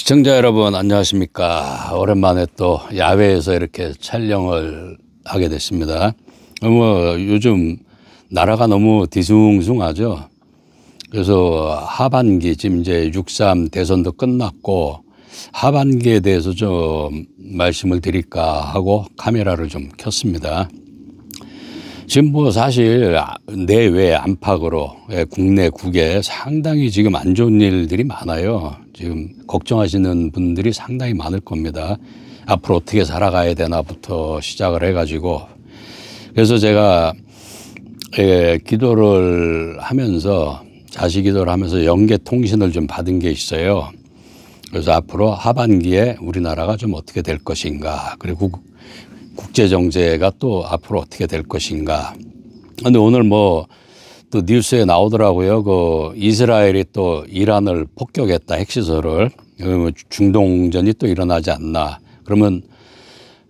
시청자 여러분 안녕하십니까. 오랜만에 또 야외에서 이렇게 촬영을 하게 됐습니다. 요즘 나라가 너무 뒤숭숭하죠. 그래서 하반기 지금 이제 6.3 대선도 끝났고 하반기에 대해서 좀 말씀을 드릴까 하고 카메라를 좀 켰습니다. 지금 사실 내외 안팎으로 국내 국외 상당히 지금 안 좋은 일들이 많아요. 지금 걱정하시는 분들이 상당히 많을 겁니다. 앞으로 어떻게 살아가야 되나부터 시작을 해가지고. 그래서 제가 기도를 하면서 자식 기도를 하면서 연계 통신을 좀 받은 게 있어요. 그래서 앞으로 하반기에 우리나라가 좀 어떻게 될 것인가, 그리고 국제정세가 또 앞으로 어떻게 될 것인가. 근데 오늘 또 뉴스에 나오더라고요. 이스라엘이 또 이란을 폭격했다, 핵시설을. 중동전이 또 일어나지 않나. 그러면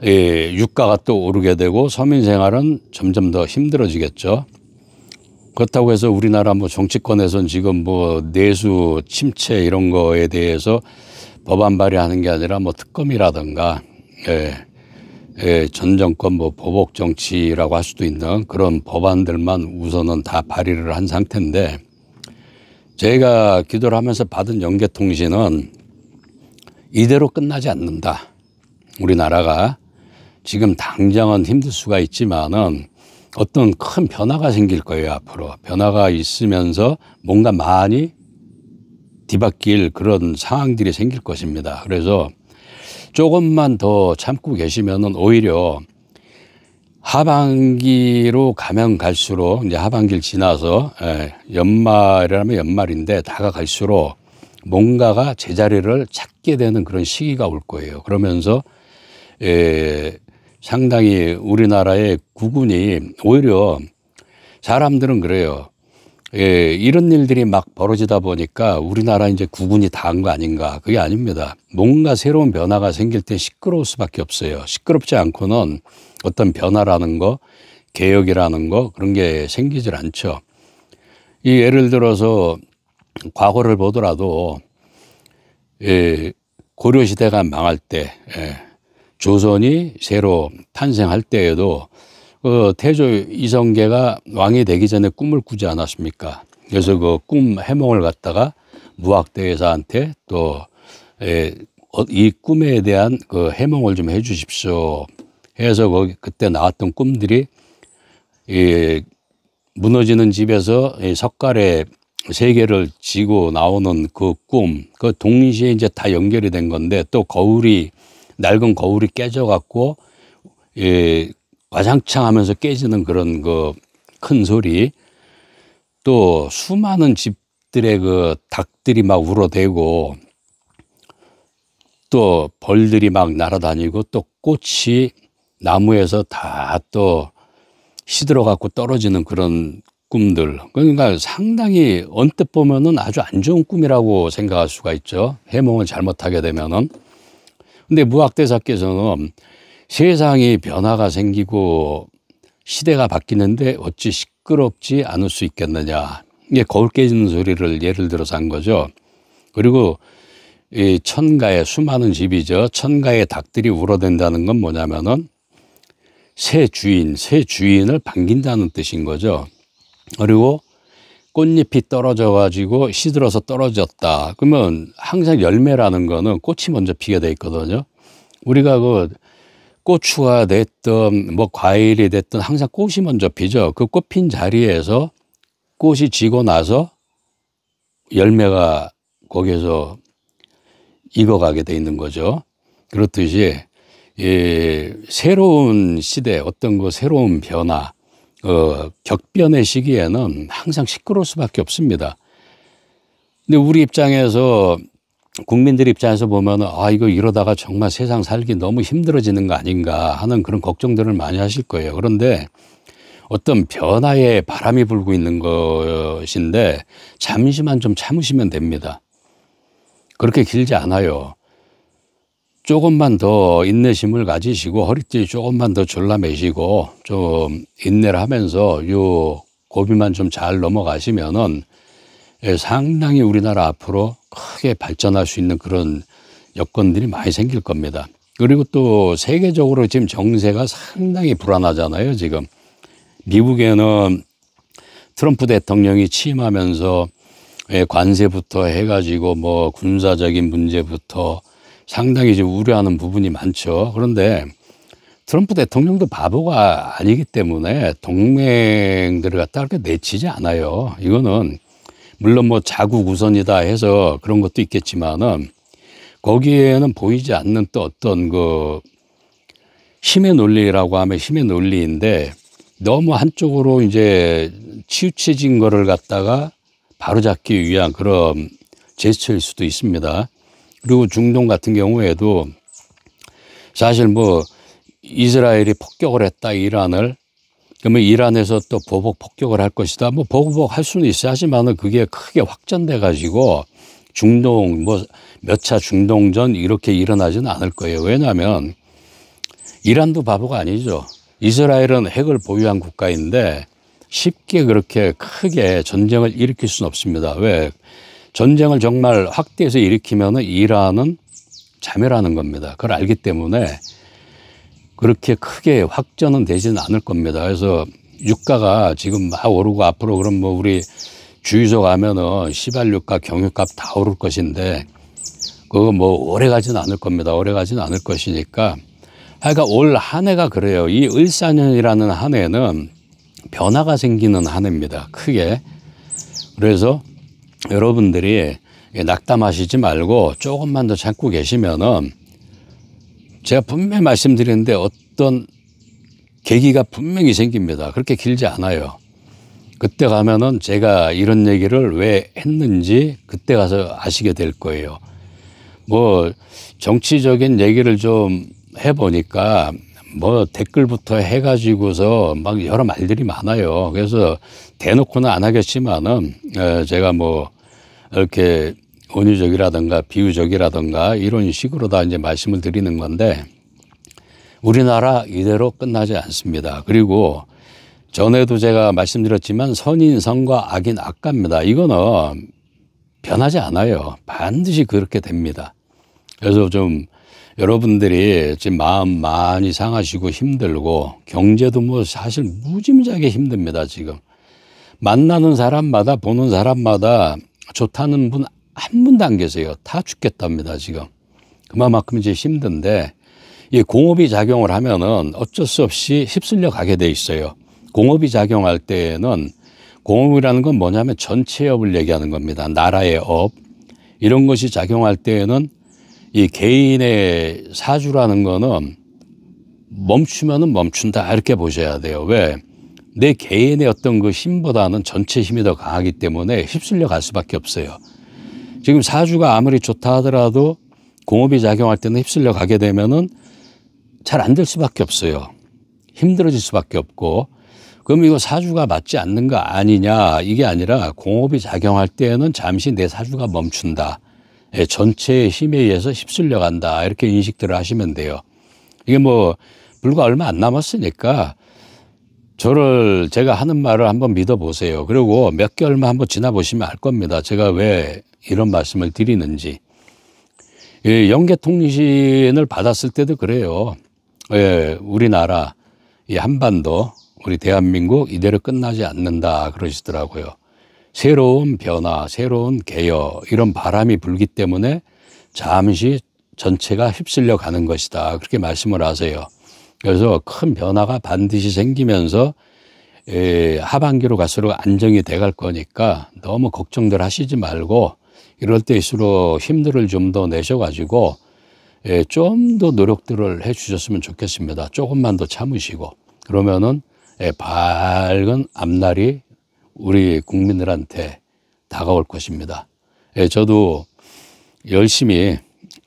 유가가 또 오르게 되고 서민 생활은 점점 더 힘들어지겠죠. 그렇다고 해서 우리나라 정치권에서는 지금 내수 침체 이런 거에 대해서 법안 발의하는 게 아니라 특검이라든가 전 정권 보복 정치라고 할 수도 있는 그런 법안들만 우선은 다 발의를 한 상태인데, 제가 기도를 하면서 받은 연계통신은 이대로 끝나지 않는다. 우리나라가 지금 당장은 힘들 수가 있지만은 어떤 큰 변화가 생길 거예요. 앞으로 변화가 있으면서 뭔가 많이 뒤바뀔 그런 상황들이 생길 것입니다. 그래서 조금만 더 참고 계시면은 오히려 하반기로 가면 갈수록, 이제 하반기를 지나서 연말이라면 연말인데 다가갈수록 뭔가가 제자리를 찾게 되는 그런 시기가 올 거예요. 그러면서 상당히 우리나라의 국운이, 오히려 사람들은 그래요. 이런 일들이 막 벌어지다 보니까 우리나라 이제 국운이 다한 거 아닌가. 그게 아닙니다. 뭔가 새로운 변화가 생길 때 시끄러울 수밖에 없어요. 시끄럽지 않고는 어떤 변화라는 거, 개혁이라는 거, 그런 게 생기질 않죠. 예를 들어서 과거를 보더라도 고려시대가 망할 때, 조선이 새로 탄생할 때에도 태조 이성계가 왕이 되기 전에 꿈을 꾸지 않았습니까? 그래서 그 꿈 해몽을 갖다가 무학대사한테 또 이 꿈에 대한 그 해몽을 좀 해 주십시오 해서 그때 나왔던 꿈들이 무너지는 집에서 석가래 3개를 지고 나오는 그 꿈, 그 동시에 이제 다 연결이 된 건데, 또 낡은 거울이 깨져갖고 와장창 하면서 깨지는 그런 큰 소리, 또 수많은 집들의 닭들이 막 울어대고, 또 벌들이 막 날아다니고, 또 꽃이 나무에서 다 또 시들어갖고 떨어지는 그런 꿈들. 그러니까 상당히 언뜻 보면은 아주 안 좋은 꿈이라고 생각할 수가 있죠. 해몽을 잘못하게 되면은. 근데 무학대사께서는 세상이 변화가 생기고 시대가 바뀌는데 어찌 시끄럽지 않을 수 있겠느냐. 이게 거울 깨지는 소리를 예를 들어서 한 거죠. 그리고 이 천가에, 수많은 집이죠. 천가에 닭들이 울어댄다는 건 뭐냐면은 새 주인을 반긴다는 뜻인 거죠. 그리고 꽃잎이 떨어져 가지고 시들어서 떨어졌다. 그러면 항상 열매라는 거는 꽃이 먼저 피게 돼 있거든요. 우리가 고추가 됐든 과일이 됐든 항상 꽃이 먼저 피죠. 그 꽃 핀 자리에서 꽃이 지고 나서 열매가 거기에서 익어가게 돼 있는 거죠. 그렇듯이 새로운 시대, 어떤 새로운 변화, 격변의 시기에는 항상 시끄러울 수밖에 없습니다. 근데 우리 입장에서, 국민들 입장에서 보면은 이거 이러다가 정말 세상 살기 너무 힘들어지는 거 아닌가 하는 그런 걱정들을 많이 하실 거예요. 그런데 어떤 변화의 바람이 불고 있는 것인데 잠시만 좀 참으시면 됩니다. 그렇게 길지 않아요. 조금만 더 인내심을 가지시고 허리띠 조금만 더 졸라매시고 좀 인내를 하면서 요 고비만 좀 잘 넘어가시면은 상당히 우리나라 앞으로 크게 발전할 수 있는 그런 여건들이 많이 생길 겁니다. 그리고 또 세계적으로 지금 정세가 상당히 불안하잖아요. 지금 미국에는 트럼프 대통령이 취임하면서 관세부터 해가지고 뭐 군사적인 문제부터 상당히 지금 우려하는 부분이 많죠. 그런데 트럼프 대통령도 바보가 아니기 때문에 동맹들을 갖다 그렇게 내치지 않아요. 이거는 물론 뭐 자국 우선이다 해서 그런 것도 있겠지만은 거기에는 보이지 않는 또 어떤 그 힘의 논리라고 하면 힘의 논리인데 너무 한쪽으로 이제 치우쳐진 거를 갖다가 바로잡기 위한 그런 제스처일 수도 있습니다. 그리고 중동 같은 경우에도 사실 뭐 이스라엘이 폭격을 했다 이란을, 그러면 이란에서 또 보복 폭격을 할 것이다. 뭐 보복할 수는 있어야 하지만은 그게 크게 확전돼 가지고 중동 뭐 몇 차 중동전 이렇게 일어나지는 않을 거예요. 왜냐하면 이란도 바보가 아니죠. 이스라엘은 핵을 보유한 국가인데 쉽게 그렇게 크게 전쟁을 일으킬 수는 없습니다. 왜? 전쟁을 정말 확대해서 일으키면은 이란은 자멸하는 겁니다. 그걸 알기 때문에 그렇게 크게 확전은 되지는 않을 겁니다. 그래서 유가가 지금 막 오르고 앞으로 그럼 뭐 우리 주유소 가면은 시발유가, 경유값 다 오를 것인데 그거 뭐 오래 가지는 않을 겁니다. 오래 가지는 않을 것이니까. 그러니까 올 한 해가 그래요. 이 을사년이라는 한 해는 변화가 생기는 한 해입니다. 크게. 그래서 여러분들이 낙담하시지 말고 조금만 더 참고 계시면은 제가 분명히 말씀드리는데 어떤 계기가 분명히 생깁니다. 그렇게 길지 않아요. 그때 가면은 제가 이런 얘기를 왜 했는지 그때 가서 아시게 될 거예요. 뭐 정치적인 얘기를 좀 해보니까 뭐 댓글부터 해가지고서 막 여러 말들이 많아요. 그래서 대놓고는 안 하겠지만은 제가 뭐 이렇게 은유적이라든가 비유적이라든가 이런 식으로 다 이제 말씀을 드리는 건데 우리나라 이대로 끝나지 않습니다. 그리고 전에도 제가 말씀드렸지만 선인 선과 악인 악갑니다. 이거는 변하지 않아요. 반드시 그렇게 됩니다. 그래서 좀 여러분들이 지금 마음 많이 상하시고 힘들고 경제도 뭐 사실 무지무지하게 힘듭니다. 지금 만나는 사람마다 보는 사람마다 좋다는 분 한 분도 안 계세요. 다 죽겠답니다. 지금 그만큼 이제 힘든데 이 공업이 작용을 하면은 어쩔 수 없이 휩쓸려 가게 돼 있어요. 공업이 작용할 때에는 공업이라는 건 뭐냐면 전체 업을 얘기하는 겁니다. 나라의 업 이런 것이 작용할 때에는 이 개인의 사주라는 거는 멈추면은 멈춘다 이렇게 보셔야 돼요. 왜? 내 개인의 어떤 그 힘보다는 전체 힘이 더 강하기 때문에 휩쓸려 갈 수밖에 없어요. 지금 사주가 아무리 좋다 하더라도 공업이 작용할 때는 휩쓸려 가게 되면은 잘 안 될 수밖에 없어요. 힘들어질 수밖에 없고 그럼 이거 사주가 맞지 않는 거 아니냐 이게 아니라 공업이 작용할 때에는 잠시 내 사주가 멈춘다. 전체의 힘에 의해서 휩쓸려 간다. 이렇게 인식들을 하시면 돼요. 이게 뭐 불과 얼마 안 남았으니까 제가 하는 말을 한번 믿어보세요. 그리고 몇 개월만 한번 지나보시면 알 겁니다. 제가 왜 이런 말씀을 드리는지. 영계통신을 받았을 때도 그래요. 우리나라 이 한반도 우리 대한민국 이대로 끝나지 않는다 그러시더라고요. 새로운 변화, 새로운 개혁 이런 바람이 불기 때문에 잠시 전체가 휩쓸려 가는 것이다. 그렇게 말씀을 하세요. 그래서 큰 변화가 반드시 생기면서 하반기로 갈수록 안정이 돼갈 거니까 너무 걱정들 하시지 말고 이럴 때일수록 힘들을 좀 더 내셔가지고 좀 더 노력들을 해 주셨으면 좋겠습니다. 조금만 더 참으시고 그러면은 밝은 앞날이 우리 국민들한테 다가올 것입니다. 저도 열심히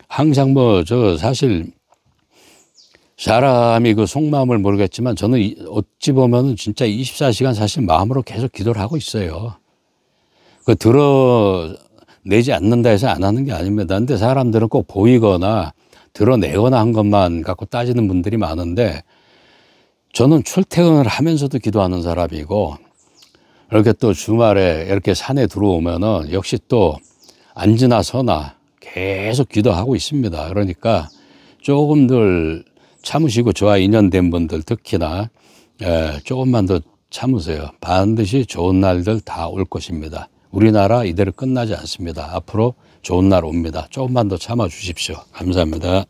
항상 저 사실 사람이 그 속마음을 모르겠지만 저는 어찌 보면은 진짜 24시간 사실 마음으로 계속 기도를 하고 있어요. 그 드러내지 않는다 해서 안 하는 게 아닙니다. 근데 사람들은 꼭 보이거나 드러내거나 한 것만 갖고 따지는 분들이 많은데 저는 출퇴근을 하면서도 기도하는 사람이고 이렇게 또 주말에 이렇게 산에 들어오면은 역시 또 앉으나 서나 계속 기도하고 있습니다. 그러니까 조금들 참으시고 저와 인연된 분들 특히나 조금만 더 참으세요. 반드시 좋은 날들 다 올 것입니다. 우리나라 이대로 끝나지 않습니다. 앞으로 좋은 날 옵니다. 조금만 더 참아 주십시오. 감사합니다.